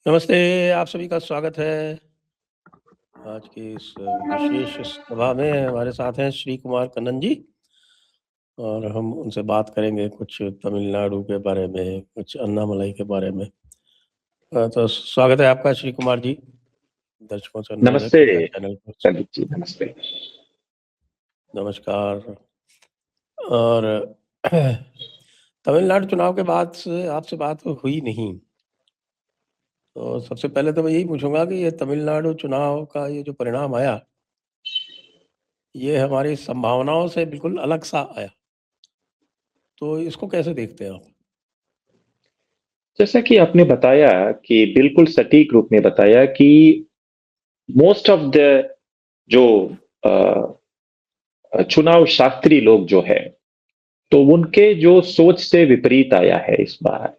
नमस्ते, आप सभी का स्वागत है। आज की इस विशेष सभा में हमारे साथ हैं श्री कुमार कन्नन जी और हम उनसे बात करेंगे कुछ तमिलनाडु के बारे में, कुछ अन्नामलाई के बारे में। तो स्वागत है आपका श्री कुमार जी। दर्शकों से अनुरोध है नमस्ते कृपया चैनल को। संदीप जी, नमस्ते। नमस्कार। और तमिलनाडु चुनाव के बाद से आपसे बात हुई नहीं, तो सबसे पहले तो मैं यही पूछूंगा कि ये तमिलनाडु चुनाव का ये जो परिणाम आया, ये हमारी संभावनाओं से बिल्कुल अलग सा आया, तो इसको कैसे देखते हैं आप? जैसा कि आपने बताया कि बिल्कुल सटीक रूप में बताया कि मोस्ट ऑफ द जो चुनाव शास्त्री लोग जो है, तो उनके जो सोच से विपरीत आया है इस बार।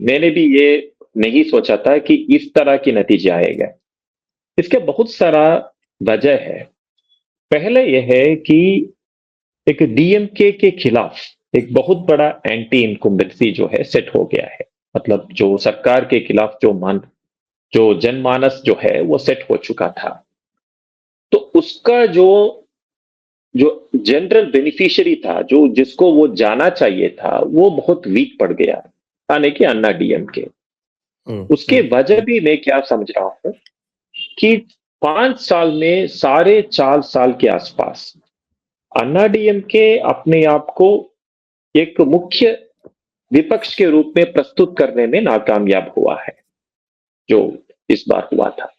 मैंने भी ये नहीं सोचा था कि इस तरह की नतीजे आएगा। इसके बहुत सारा वजह है। पहले यह है कि एक डीएमके के खिलाफ एक बहुत बड़ा एंटी इनकम्बेंसी जो है सेट हो गया है। मतलब जो सरकार के खिलाफ जो जनमानस जो है वो सेट हो चुका था। तो उसका जो जो जनरल बेनिफिशियरी था, जो जिसको वो जाना चाहिए था, वो बहुत वीक पड़ गया, यानी कि अन्ना डीएमके। उसके वजह भी मैं क्या समझ रहा हूं कि 5 साल में साढ़े 4 साल के आसपास अन्ना डीएमके अपने आप को एक मुख्य विपक्ष के रूप में प्रस्तुत करने में नाकामयाब हुआ है, जो इस बार हुआ था।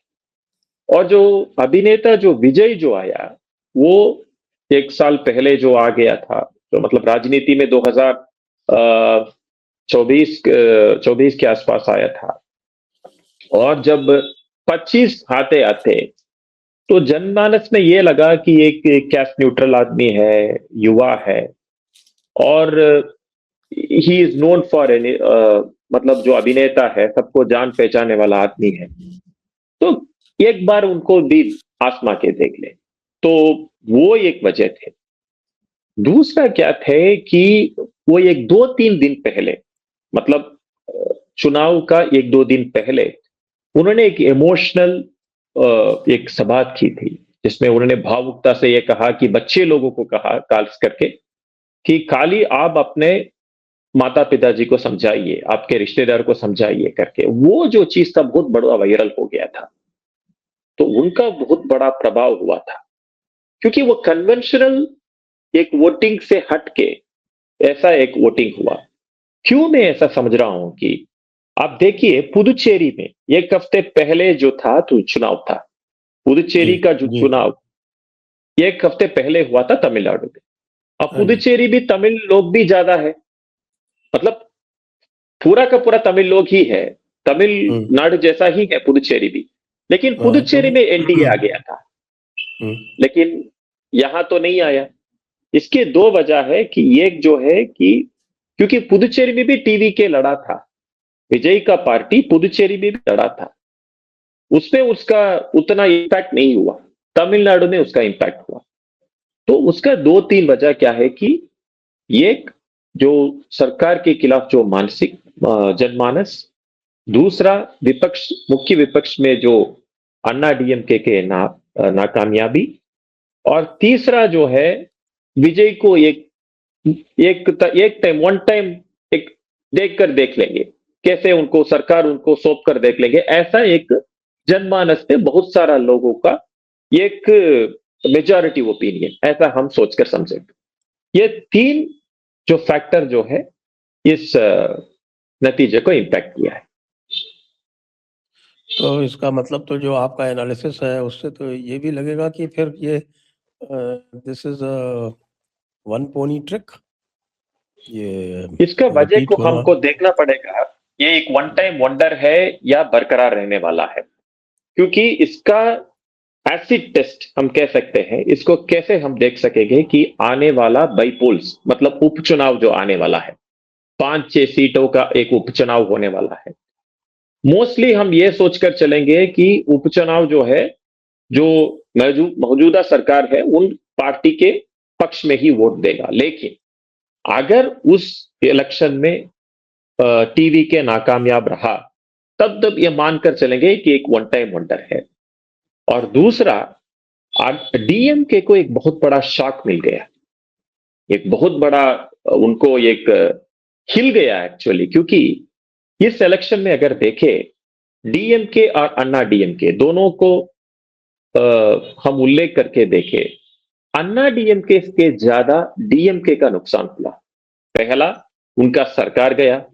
और जो अभिनेता जो विजय जो आया, वो 1 साल पहले जो आ गया था, तो मतलब राजनीति में 2024 के आसपास आया था। और जब 25 आते आते तो जनमानस में ये लगा कि एक कैस्ट न्यूट्रल आदमी है, युवा है, और he is known for any, मतलब जो अभिनेता है, सबको जान पहचाने वाला आदमी है। तो एक बार उनको भी आसमा के देख ले, तो वो एक वजह थे। दूसरा क्या थे कि वो एक 2-3 दिन पहले, मतलब चुनाव का 1-2 दिन पहले, उन्होंने एक इमोशनल एक सभा की थी, जिसमें उन्होंने भावुकता से ये कहा कि बच्चे लोगों को कहा खास करके कि खाली आप अपने माता पिताजी को समझाइए, आपके रिश्तेदार को समझाइए करके। वो जो चीज था बहुत बड़ा वायरल हो गया था। तो उनका बहुत बड़ा प्रभाव हुआ था, क्योंकि वो कन्वेंशनल एक वोटिंग से हटके ऐसा एक वोटिंग हुआ। क्यों मैं ऐसा समझ रहा हूं कि आप देखिए, पुदुचेरी में 1 हफ्ते पहले जो था तो चुनाव था, पुदुचेरी का जो चुनाव 1 हफ्ते पहले हुआ था तमिलनाडु में। अब पुदुचेरी भी तमिल लोग भी ज्यादा है, मतलब पूरा का पूरा तमिल लोग ही है, तमिलनाडु जैसा ही है पुदुचेरी भी। लेकिन पुदुचेरी में एनडीए आ गया था, लेकिन यहां तो नहीं आया। इसके दो वजह है कि एक जो है कि क्योंकि पुदुचेरी में भी टीवी के लड़ा था, विजय का पार्टी पुदुचेरी में भी लड़ा था, उसमें उसका उतना इंपैक्ट नहीं हुआ। तमिलनाडु में उसका इंपैक्ट हुआ। तो उसका 2-3 वजह क्या है कि एक जो सरकार के खिलाफ जो मानसिक जनमानस, दूसरा विपक्ष, मुख्य विपक्ष में जो अन्ना डीएमके के नाकामयाबी, और तीसरा जो है विजय को एक एक टाइम वन टाइम एक देख लेंगे, कैसे उनको सरकार उनको सौंप कर देख लेंगे, ऐसा एक जनमानस में बहुत सारा लोगों का एक मेजॉरिटी ओपिनियन, ऐसा हम सोचकर समझे। ये 3 जो फैक्टर जो है इस नतीजे को इंपैक्ट किया है। तो इसका मतलब तो जो आपका एनालिसिस है उससे तो ये भी लगेगा कि फिर ये this is one pony trick, ये इसका वजह रिपीट को हो रहा हमको है। देखना पड़ेगा, ये एक वन टाइम वंडर है या बरकरार रहने वाला है। क्योंकि इसका एसिड टेस्ट हम कह सकते हैं, इसको कैसे हम देख सकेंगे कि आने वाला बाईपोल्स, मतलब उपचुनाव जो आने वाला है, 5-6 सीटों का एक उपचुनाव होने वाला है। मोस्टली हम ये सोचकर चलेंगे कि उपचुनाव जो है, जो मौजूदा सरकार है, उन पार्टी के पक्ष में ही वोट देगा। लेकिन अगर उस इलेक्शन में टीवी के नाकामयाब रहा, तब ये मानकर चलेंगे कि एक वन टाइम वंडर है। और दूसरा, डीएमके को एक बहुत बड़ा शॉक मिल गया, एक बहुत बड़ा उनको एक हिल गया एक्चुअली, क्योंकि इस इलेक्शन में अगर देखे डीएमके और अन्ना डीएमके दोनों को हम उल्लेख करके देखे, अन्ना डीएमके के ज्यादा डीएमके का नुकसान हुआ। पहला, उनका सरकार गया।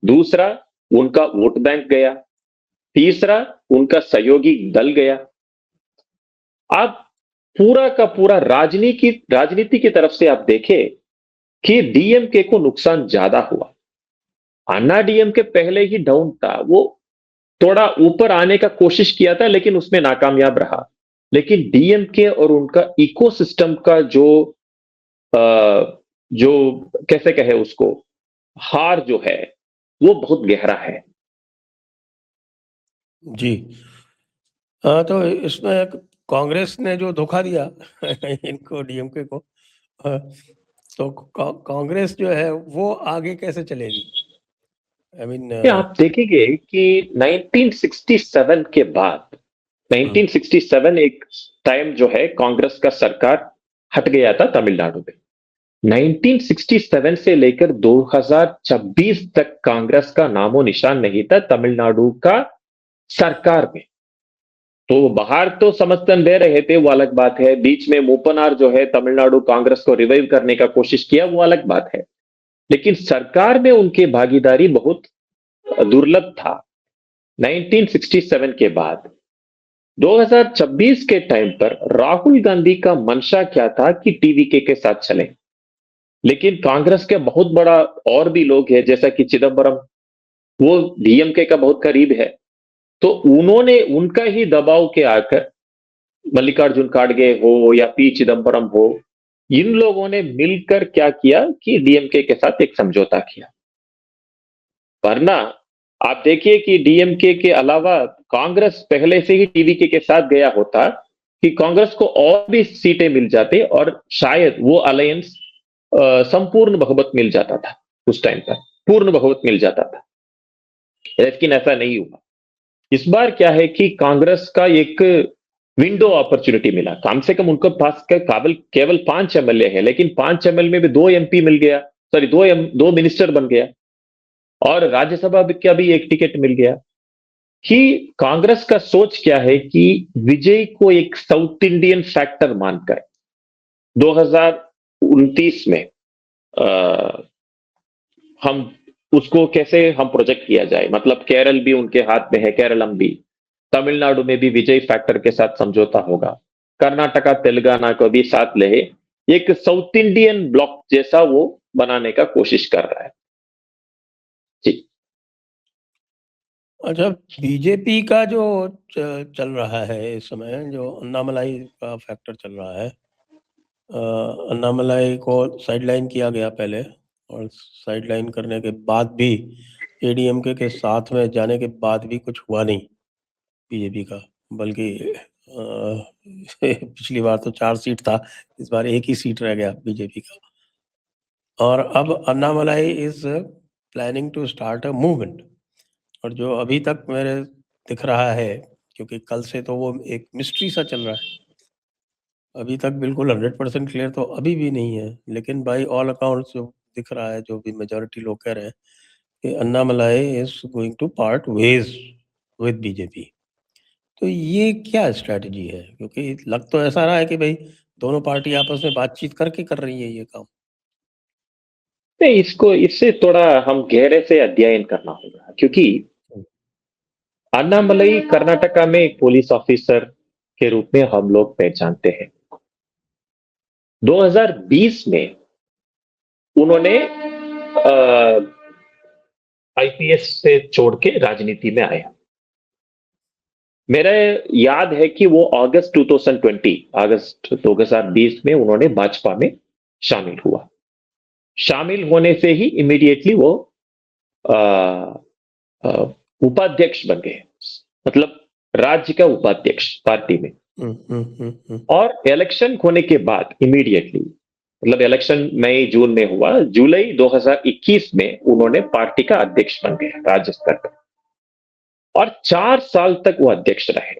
दूसरा, उनका वोट बैंक गया। तीसरा, उनका सहयोगी दल गया। आप पूरा का पूरा राजनीति की तरफ से आप देखें कि डीएमके को नुकसान ज्यादा हुआ। अन्ना डीएमके पहले ही डाउन था, वो थोड़ा ऊपर आने का कोशिश किया था लेकिन उसमें नाकामयाब रहा। लेकिन डीएमके और उनका इकोसिस्टम का जो कैसे कहे उसको, हार जो है वो बहुत गहरा है। जी। तो इसमें कांग्रेस ने जो धोखा दिया इनको, डीएमके को, तो कांग्रेस जो है वो आगे कैसे चलेगी? आई मीन आप देखेंगे कि 1967 के बाद, 1967 एक टाइम जो है कांग्रेस का सरकार हट गया था तमिलनाडु में। 1967 से लेकर 2026 तक कांग्रेस का नामो निशान नहीं था तमिलनाडु का सरकार में। तो बाहर तो समर्थन दे रहे थे, वो अलग बात है। बीच में मूपनार जो है तमिलनाडु कांग्रेस को रिवाइव करने का कोशिश किया, वो अलग बात है। लेकिन सरकार में उनकी भागीदारी बहुत दुर्लभ था। 1967 के बाद 2026 के टाइम पर राहुल गांधी का मंशा क्या था कि टीवीके के साथ चले, लेकिन कांग्रेस के बहुत बड़ा और भी लोग हैं, जैसा कि चिदम्बरम, वो डीएमके का बहुत करीब है। तो उन्होंने उनका ही दबाव के आकर, मल्लिकार्जुन खड़गे हो या पी चिदम्बरम हो, इन लोगों ने मिलकर क्या किया कि डीएमके के साथ एक समझौता किया। वरना आप देखिए कि डीएमके के अलावा कांग्रेस पहले से ही टीवीके के साथ गया होता कि कांग्रेस को और भी सीटें मिल जाती और शायद वो अलायंस संपूर्ण बहुमत मिल जाता था। उस टाइम पर पूर्ण बहुमत मिल जाता था, लेकिन ऐसा नहीं हुआ। इस बार क्या है कि कांग्रेस का एक विंडो अपॉर्चुनिटी मिला। कम से कम उनको पास केवल 5 एमएलए है, लेकिन 5 एमएलए में भी 2 एमपी मिल गया, सॉरी 2 मिनिस्टर बन गया, और राज्यसभा का भी एक टिकट मिल गया। कि कांग्रेस का सोच क्या है कि विजय को एक साउथ इंडियन फैक्टर मानकर 2029 में हम उसको कैसे हम प्रोजेक्ट किया जाए। मतलब केरल भी उनके हाथ में है, केरलम भी, तमिलनाडु में भी विजय फैक्टर के साथ समझौता होगा, कर्नाटका तेलंगाना को भी साथ ले, एक साउथ इंडियन ब्लॉक जैसा वो बनाने का कोशिश कर रहा है। जी। अच्छा, बीजेपी का जो चल रहा है इस समय, जो अन्नामलाई का फैक्टर चल रहा है, अन्नामलाई को साइडलाइन किया गया पहले, और साइडलाइन करने के बाद भी एडीएमके के साथ में जाने के बाद भी कुछ हुआ नहीं बीजेपी का, बल्कि पिछली बार तो 4 सीट था, इस बार 1 ही सीट रह गया बीजेपी का। और अब Annamalai is planning to start a movement, और जो अभी तक मेरे दिख रहा है, क्योंकि कल से तो वो एक मिस्ट्री सा चल रहा है, अभी तक बिल्कुल 100% क्लियर तो अभी भी नहीं है, लेकिन बाय ऑल अकाउंट्स जो दिख रहा है, जो भी मेजॉरिटी लोग कह रहे हैं कि Annamalai is going to part ways with BJP. तो ये क्या स्ट्रैटेजी है? क्योंकि लग तो ऐसा रहा है कि भाई दोनों पार्टी आपस में बातचीत करके कर रही है ये काम। नहीं, इसको इससे थोड़ा हम गहरे से अध्ययन करना होगा, क्योंकि अन्नामलाई कर्नाटका में एक पुलिस ऑफिसर के रूप में हम लोग पहचानते हैं। 2020 में उन्होंने आईपीएस से छोड़ के राजनीति में आया। मेरा याद है कि वो अगस्त 2020 में उन्होंने भाजपा में शामिल हुआ। शामिल होने से ही इमीडिएटली वो उपाध्यक्ष बन गए, मतलब राज्य का उपाध्यक्ष पार्टी में। और इलेक्शन होने के बाद इमीडिएटली, मतलब इलेक्शन मई जून में हुआ, जुलाई 2021 में उन्होंने पार्टी का अध्यक्ष बन गए राज्य स्तर पर। और 4 साल तक वो अध्यक्ष रहे।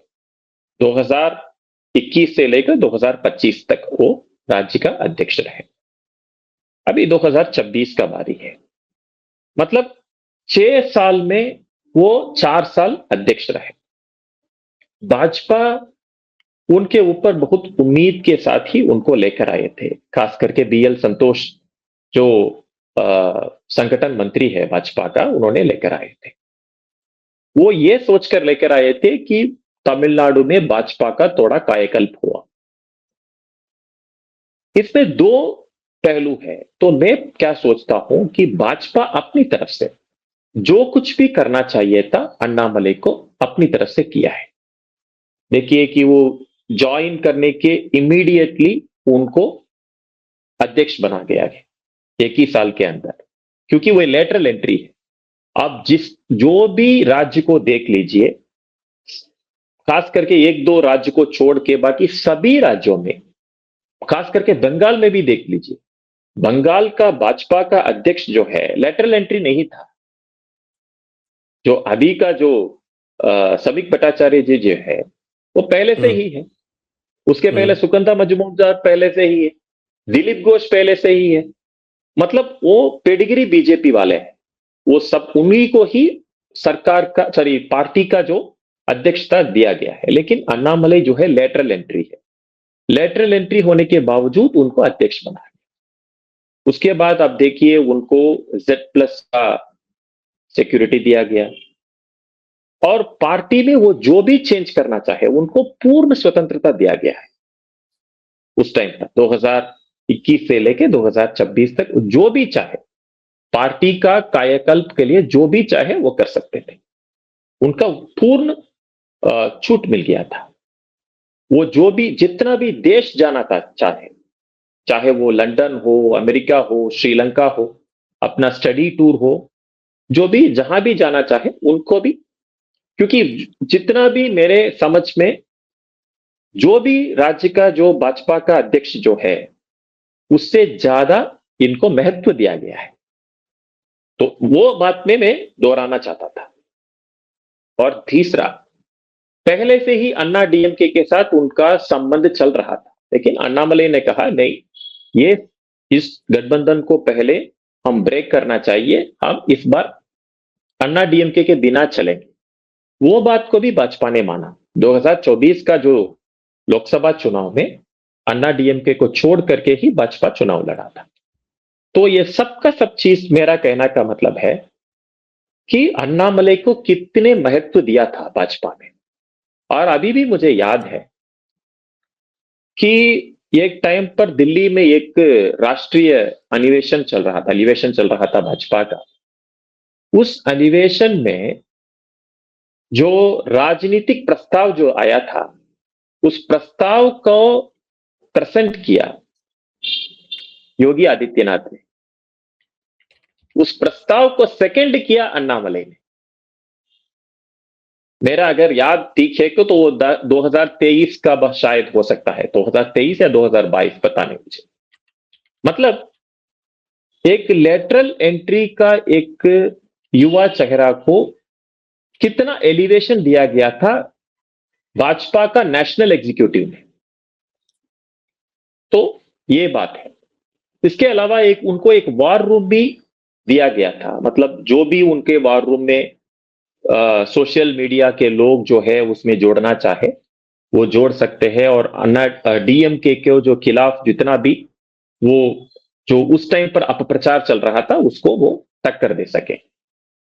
2021 से लेकर 2025 तक वो राज्य का अध्यक्ष रहे। अभी 2026 का बारी है। मतलब 6 साल में वो 4 साल अध्यक्ष रहे। भाजपा उनके ऊपर बहुत उम्मीद के साथ ही उनको लेकर आए थे, खास करके बीएल संतोष जो संगठन मंत्री है भाजपा का, उन्होंने लेकर आए थे। वो ये सोचकर लेकर आए थे कि तमिलनाडु में भाजपा का थोड़ा कायाकल्प हुआ। इसमें दो पहलू है। तो मैं क्या सोचता हूं कि भाजपा अपनी तरफ से जो कुछ भी करना चाहिए था अन्नामलई को अपनी तरफ से किया है। देखिए कि वो ज्वाइन करने के इमीडिएटली उनको अध्यक्ष बना गया है 1 ही साल के अंदर, क्योंकि वो लेटरल एंट्री है। अब जो भी राज्य को देख लीजिए, खास करके 1-2 राज्य को छोड़ के बाकी सभी राज्यों में, खास करके बंगाल में भी देख लीजिए, बंगाल का भाजपा का अध्यक्ष जो है लेटरल एंट्री नहीं था। जो अभी का जो समीक भट्टाचार्य जी जो है वो पहले से ही है। उसके पहले सुगंधा मजूमदार पहले से ही है, दिलीप घोष पहले से ही है। मतलब वो पेडिग्री बीजेपी वाले हैं। वो सब उन्हीं को ही सरकार का पार्टी का जो अध्यक्षता दिया गया है। लेकिन अन्नामलई जो है लेटरल एंट्री है। लेटरल एंट्री होने के बावजूद उनको अध्यक्ष बनाया। उसके बाद आप देखिए उनको Z+ का सिक्योरिटी दिया गया और पार्टी में वो जो भी चेंज करना चाहे उनको पूर्ण स्वतंत्रता दिया गया है। उस टाइम पर 2021 से लेके 2026 तक जो भी चाहे पार्टी का कायाकल्प के लिए जो भी चाहे वो कर सकते थे। उनका पूर्ण छूट मिल गया था। वो जो भी जितना भी देश जाना था चाहे वो लंदन हो, अमेरिका हो, श्रीलंका हो, अपना स्टडी टूर हो, जो भी जहां भी जाना चाहे उनको भी, क्योंकि जितना भी मेरे समझ में जो भी राज्य का जो भाजपा का अध्यक्ष जो है उससे ज्यादा इनको महत्व दिया गया है। तो वो बात में मैं दोहराना चाहता था। और तीसरा, पहले से ही अन्ना डीएमके के साथ उनका संबंध चल रहा था, लेकिन अन्नामलई ने कहा नहीं, ये इस गठबंधन को पहले हम ब्रेक करना चाहिए, हम इस बार अन्ना डीएमके के बिना चलेंगे। वो बात को भी भाजपा ने माना। 2024 का जो लोकसभा चुनाव में अन्ना डीएमके को छोड़ करके ही भाजपा चुनाव लड़ा था। तो ये सब का सब चीज मेरा कहना का मतलब है कि अन्नामलई को कितने महत्व दिया था भाजपा ने। और अभी भी मुझे याद है कि एक टाइम पर दिल्ली में एक राष्ट्रीय अधिवेशन चल रहा था भाजपा का। उस अधिवेशन में जो राजनीतिक प्रस्ताव जो आया था, उस प्रस्ताव को प्रेजेंट किया योगी आदित्यनाथ ने। उस प्रस्ताव को सेकंड किया अन्नामलई ने। मेरा अगर याद ठीक है तो वो 2023 का शायद हो सकता है, 2023 या 2022, पता नहीं मुझे। मतलब एक लेटरल एंट्री का एक युवा चेहरा को कितना एलिवेशन दिया गया था भाजपा का नेशनल एग्जीक्यूटिव में। तो ये बात है। इसके अलावा उनको एक वॉर रूम भी दिया गया था। मतलब जो भी उनके वॉर रूम में सोशल मीडिया के लोग जो है उसमें जोड़ना चाहे वो जोड़ सकते हैं, और अन्ना डीएमके के जो खिलाफ जितना भी वो जो उस टाइम पर अपप्रचार चल रहा था उसको वो टक्कर दे सके।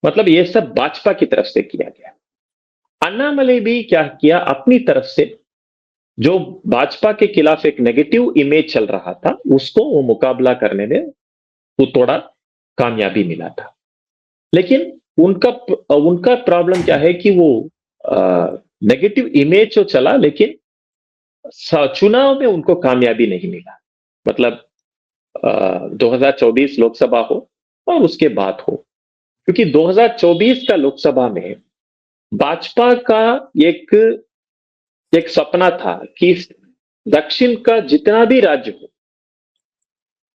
मतलब ये सब भाजपा की तरफ से किया गया। अन्नामलई भी क्या किया, अपनी तरफ से जो भाजपा के खिलाफ एक नेगेटिव इमेज चल रहा था उसको वो मुकाबला करने में वो थोड़ा कामयाबी मिला था। लेकिन उनका प्रॉब्लम क्या है कि वो नेगेटिव इमेज तो चला, लेकिन चुनाव में उनको कामयाबी नहीं मिला। मतलब 2024 लोकसभा हो और उसके बाद हो, क्योंकि 2024 का लोकसभा में भाजपा का एक सपना था कि दक्षिण का जितना भी राज्य हो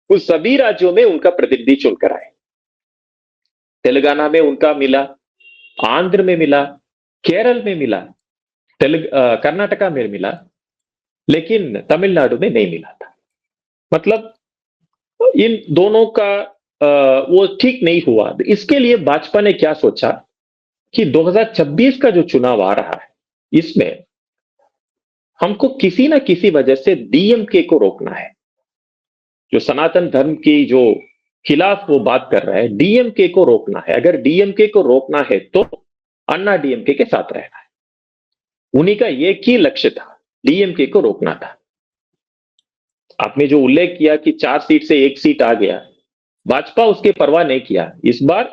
उस सभी राज्यों में उनका प्रतिनिधि चुनकर आए। तेलंगाना में उनका मिला, आंध्र में मिला, केरल में मिला, कर्नाटका में मिला, लेकिन तमिलनाडु में नहीं मिला था। मतलब इन दोनों का वो ठीक नहीं हुआ। इसके लिए भाजपा ने क्या सोचा कि 2026 का जो चुनाव आ रहा है, इसमें हमको किसी ना किसी वजह से डीएमके को रोकना है। जो सनातन धर्म की जो खिलाफ वो बात कर रहा है, डीएमके को रोकना है। अगर डीएमके को रोकना है तो अन्ना डीएमके के साथ रहना है। उन्हीं का एक ही लक्ष्य था, डीएमके को रोकना था। आपने जो उल्लेख किया कि 4 सीट से 1 सीट आ गया, भाजपा उसकी परवाह नहीं किया। इस बार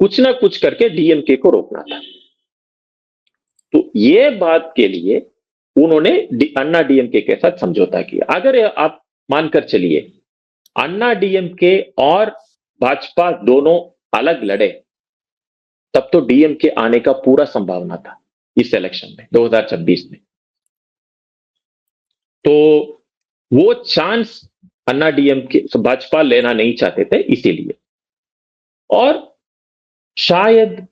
कुछ ना कुछ करके डीएमके को रोकना था। तो ये बात के लिए उन्होंने अन्ना डीएमके के साथ समझौता किया। अगर आप मानकर चलिए अन्ना डीएमके और भाजपा दोनों अलग लड़े, तब तो डीएमके आने का पूरा संभावना था इस इलेक्शन में 2026 में। तो वो चांस अन्ना डीएमके भाजपा लेना नहीं चाहते थे, इसीलिए। और शायद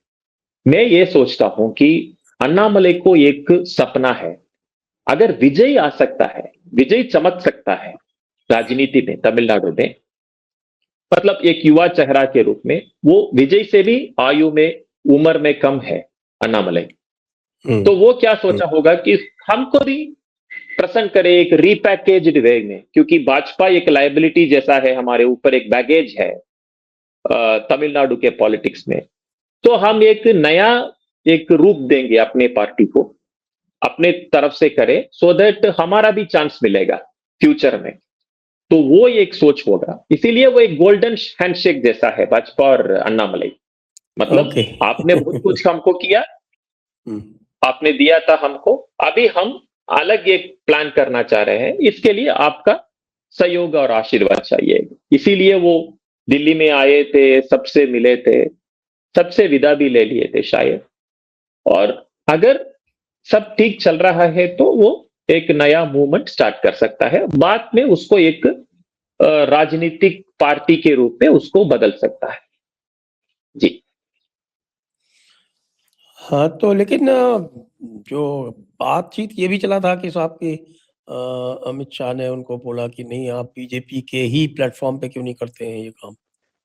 मैं ये सोचता हूं कि अन्नामलई को एक सपना है, अगर विजय आ सकता है, विजय चमक सकता है राजनीति में तमिलनाडु में, मतलब एक युवा चेहरा के रूप में, वो विजय से भी आयु में, उम्र में कम है अन्नामलई। तो वो क्या सोचा होगा कि हमको भी प्रसन्न करे एक रीपैकेज्ड वे में, क्योंकि भाजपा एक लायबिलिटी जैसा है हमारे ऊपर, एक बैगेज है तमिलनाडु के पॉलिटिक्स में। तो हम एक नया एक रूप देंगे अपने पार्टी को, अपने तरफ से करें, सो दैट हमारा भी चांस मिलेगा फ्यूचर में। तो वो एक सोच होगा, इसीलिए वो एक गोल्डन हैंडशेक जैसा है भाजपा और अन्नामलई। मतलब आपने बहुत कुछ हमको किया, आपने दिया था हमको, अभी हम अलग एक प्लान करना चाह रहे हैं, इसके लिए आपका सहयोग और आशीर्वाद चाहिए। इसीलिए वो दिल्ली में आए थे, सबसे मिले थे, सबसे विदा भी ले लिए थे शायद। और अगर सब ठीक चल रहा है तो वो एक नया मूवमेंट स्टार्ट कर सकता है, बाद में उसको एक राजनीतिक पार्टी के रूप में उसको बदल सकता है। जी हाँ, तो लेकिन जो बातचीत ये भी चला था कि साहब की अमित शाह ने उनको बोला कि नहीं, आप बीजेपी के ही प्लेटफॉर्म पे क्यों नहीं करते हैं ये काम।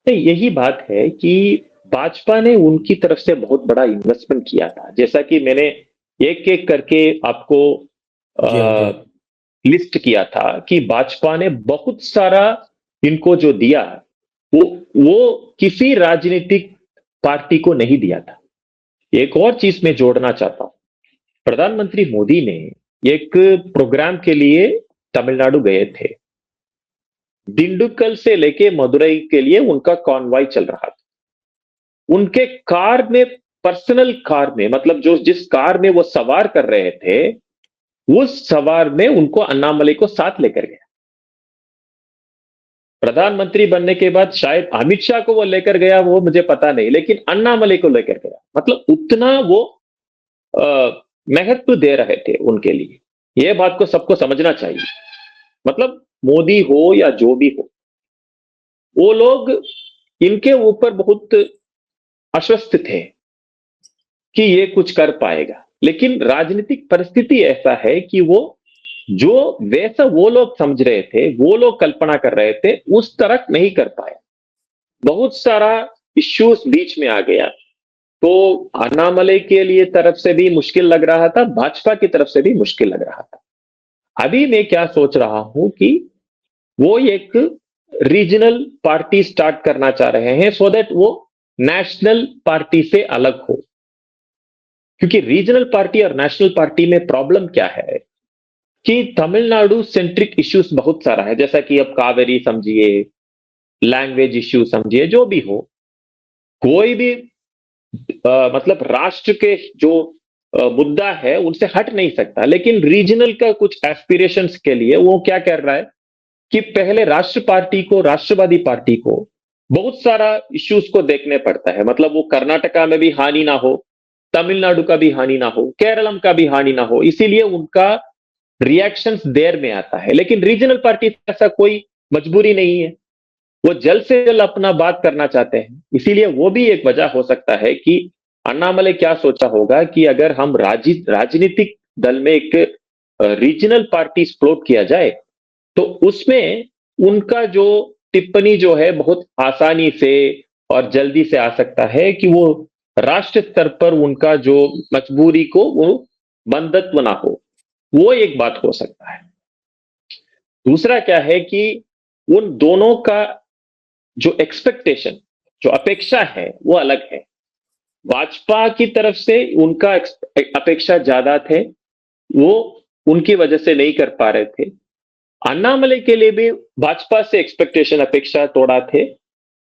नहीं, यही बात है कि भाजपा ने उनकी तरफ से बहुत बड़ा इन्वेस्टमेंट किया था, जैसा कि मैंने एक एक करके आपको लिस्ट किया था कि भाजपा ने बहुत सारा इनको जो दिया, वो किसी राजनीतिक पार्टी को नहीं दिया था। एक और चीज मैं जोड़ना चाहता हूं, प्रधानमंत्री मोदी ने एक प्रोग्राम के लिए तमिलनाडु गए थे। दिंडुकल से लेके मदुरई के लिए उनका कॉन्वॉय चल रहा था। उनके कार में, पर्सनल कार में, मतलब जो जिस कार में वो सवार कर रहे थे, उस सवार में उनको अन्नामलई को साथ लेकर गया। प्रधानमंत्री बनने के बाद शायद अमित शाह को वो लेकर गया, वो मुझे पता नहीं, लेकिन अन्नामलई को लेकर गया। मतलब उतना वो महत्व दे रहे थे उनके लिए। यह बात को सबको समझना चाहिए। मतलब मोदी हो या जो भी हो, वो लोग इनके ऊपर बहुत आश्वस्त थे कि ये कुछ कर पाएगा, लेकिन राजनीतिक परिस्थिति ऐसा है कि वो जो वैसा वो लोग समझ रहे थे, वो लोग कल्पना कर रहे थे, उस तरह नहीं कर पाया। बहुत सारा इश्यूज बीच में आ गया। तो अन्नामलई के लिए तरफ से भी मुश्किल लग रहा था, भाजपा की तरफ से भी मुश्किल लग रहा था। अभी मैं क्या सोच रहा हूं कि वो एक रीजनल पार्टी स्टार्ट करना चाह रहे हैं, सो दैट वो नेशनल पार्टी से अलग हो। क्योंकि रीजनल पार्टी और नेशनल पार्टी में प्रॉब्लम क्या है कि तमिलनाडु सेंट्रिक इश्यूज बहुत सारा है, जैसा कि अब कावेरी समझिए, लैंग्वेज इश्यू समझिए, जो भी हो, कोई भी मतलब राष्ट्र के जो मुद्दा है उनसे हट नहीं सकता। लेकिन रीजनल का कुछ एस्पिरेशंस के लिए वो क्या कर रहा है कि पहले राष्ट्र पार्टी को, राष्ट्रवादी पार्टी को बहुत सारा इश्यूज को देखने पड़ता है। मतलब वो कर्नाटका में भी हानि ना हो, तमिलनाडु का भी हानि ना हो, केरलम का भी हानि ना हो, इसीलिए उनका रिएक्शंस देर में आता है। लेकिन रीजनल पार्टी ऐसा कोई मजबूरी नहीं है, वो जल्द से जल्द अपना बात करना चाहते हैं। इसीलिए वो भी एक वजह हो सकता है कि अन्नामलई क्या सोचा होगा कि अगर हम राजनीतिक दल में एक रीजनल पार्टी फ्लोट किया जाए, तो उसमें उनका जो टिप्पणी जो है बहुत आसानी से और जल्दी से आ सकता है कि वो राष्ट्र स्तर पर उनका जो मजबूरी को वो बंधत्व ना हो, वो एक बात हो सकता है। दूसरा क्या है कि उन दोनों का जो एक्सपेक्टेशन, जो अपेक्षा है, वो अलग है। भाजपा की तरफ से उनका अपेक्षा ज्यादा थे, वो उनकी वजह से नहीं कर पा रहे थे। अन्नामलई के लिए भी भाजपा से एक्सपेक्टेशन, अपेक्षा तोड़ा थे,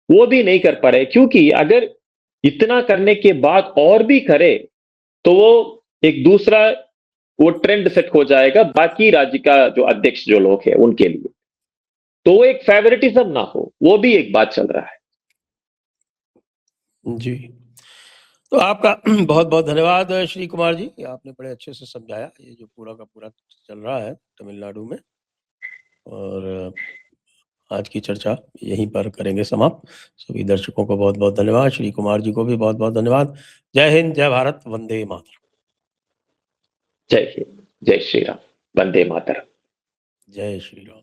वो भी नहीं कर पा रहे, क्योंकि अगर इतना करने के बाद और भी करे, तो वो एक दूसरा वो ट्रेंड सेट हो जाएगा बाकी राज्य का जो अध्यक्ष जो लोग हैं उनके लिए, तो वो एक फेवरेटिज्म ना हो, वो भी एक बात चल रहा है। जी, तो आपका बहुत बहुत धन्यवाद श्री कुमार जी, आपने बड़े अच्छे से समझाया ये जो पूरा का पूरा चल रहा है तमिलनाडु में। और आज की चर्चा यहीं पर करेंगे समाप्त। सभी दर्शकों को बहुत बहुत धन्यवाद, श्री कुमार जी को भी बहुत बहुत धन्यवाद। जय हिंद, जय भारत, वंदे मातरम। जय हिंद, जय श्री राम, वंदे मातरम। जय श्री राम।